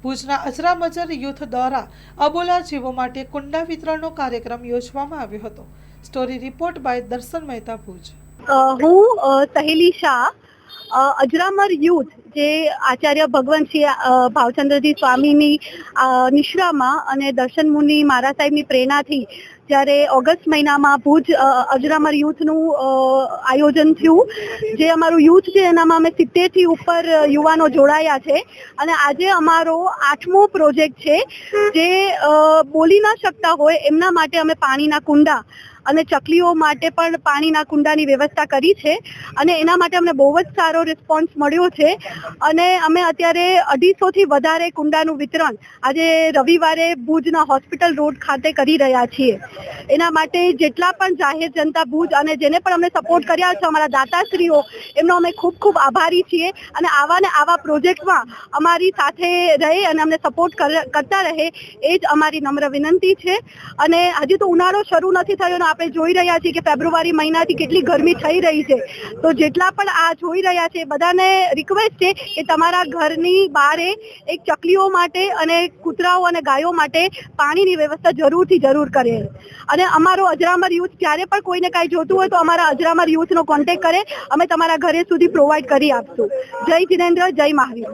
ભુજના અજરામજર યુથ દ્વારા અબોલા જીવો માટે કુંડા વિતરણનો કાર્યક્રમ યોજવામાં આવ્યો હતો. સ્ટોરી રિપોર્ટ બાય દર્શન મહેતા, ભુજ. હું સહેલી શાહ અજરામર યુથ જે આચાર્ય ભગવંતસિંહ ભાવચંદ્રજી સ્વામીની નિશ્રામાં અને દર્શન મુનિ મહારાજ સાહેબની પ્રેરણાથી જ્યારે ઓગસ્ટ મહિનામાં ભુજ અજરામર યુથનું આયોજન થયું, જે અમારું યુથ છે એનામાં અમે 70થી ઉપર યુવાનો જોડાયા છે અને આજે અમારો 8મો પ્રોજેક્ટ છે જે બોલી ન શકતા હોય એમના માટે અમે પાણીના કુંડા અને ચકલીઓ માટે પણ પાણીના કુંડાની વ્યવસ્થા કરી છે અને એના માટે અમને બહુ જ સારો રિસ્પોન્સ મળ્યો છે અને અમે અત્યારે 250થી વધારે કુંડાનું વિતરણ આજે રવિવારે ભુજના હોસ્પિટલ રોડ ખાતે કરી રહ્યા છીએ. એના માટે જેટલા પણ જાહેર જનતા ભુજ અને જેને પણ અમને સપોર્ટ કર્યા છે, અમારા દાતાશ્રીઓ, એમનો અમે ખૂબ ખૂબ આભારી છીએ અને આવા ને આવા પ્રોજેક્ટમાં અમારી સાથે રહે અને અમને સપોર્ટ કરતા રહે એ જ અમારી નમ્ર વિનંતી છે. અને હજી તો ઉનાળો શરૂ નથી થયો, આપણે જોઈ રહ્યા છીએ કે ફેબ્રુઆરી મહિનાથી કેટલી ગરમી થઈ રહી છે. તો જેટલા પણ આ જોઈ રહ્યા છે બધાને રિક્વેસ્ટ છે કે તમારા ઘરની બહાર એક ચકલીઓ માટે અને કૂતરાઓ અને ગાયો માટે પાણીની વ્યવસ્થા જરૂર કરે. અને અમારો અજરામર યુથ જ્યારે પણ કોઈને કાંઈ જોતું હોય તો અમારા અજરામર યુથનો કોન્ટેક્ટ કરે, અમે તમારા ઘરે સુધી પ્રોવાઈડ કરી આપશું. જય જિનેન્દ્ર, જય મહાવીર.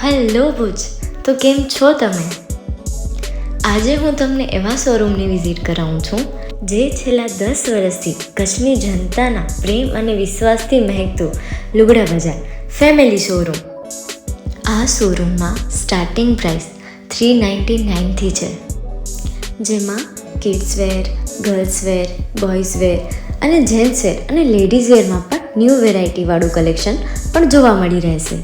હેલો ભુજ, તો કેમ છો તમે? આજે હું તમને એવા શોરૂમની વિઝિટ કરાવું છું જે છેલ્લા 10 વર્ષથી કચ્છની જનતાના પ્રેમ અને વિશ્વાસથી મહેકતું લુગડા બજાર ફેમિલી શોરૂમ. આ શોરૂમમાં સ્ટાર્ટિંગ પ્રાઇસ 399થી છે, જેમાં kids wear, girls wear, boys wear અને જેન્ટ્સ વેર અને લેડીઝ વેરમાં પણ ન્યૂ વેરાયટીવાળું કલેક્શન પણ જોવા મળી રહેશે.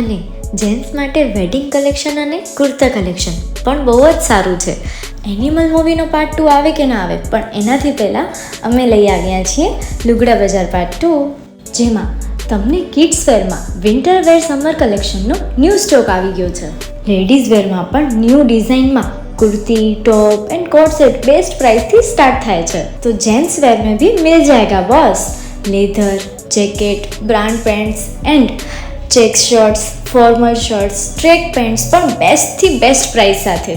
અને જેન્ટ્સ માટે વેડિંગ કલેક્શન અને કુર્તા કલેક્શન પણ બહુ જ સારું છે. એનિમલ મૂવીનો પાર્ટ 2 આવે કે ના આવે, પણ એનાથી પહેલાં અમે લઈ આવ્યા છીએ લુગડા બજાર પાર્ટ 2, જેમાં તમને કિડ્સ વેરમાં વિન્ટર વેર સમર કલેક્શનનો ન્યૂ સ્ટોક આવી ગયો છે. લેડીઝ વેરમાં પણ ન્યૂ ડિઝાઇનમાં kurti, top and coat set best price थी स्टार्ट थाय छे. तो जेंट्स वेर में भी मिल जाएगा boss. Leather, jacket, brand pants and check shirts, formal shirts, track pants પણ બેસ્ટ થી બેસ્ટ પ્રાઇસ સાથે.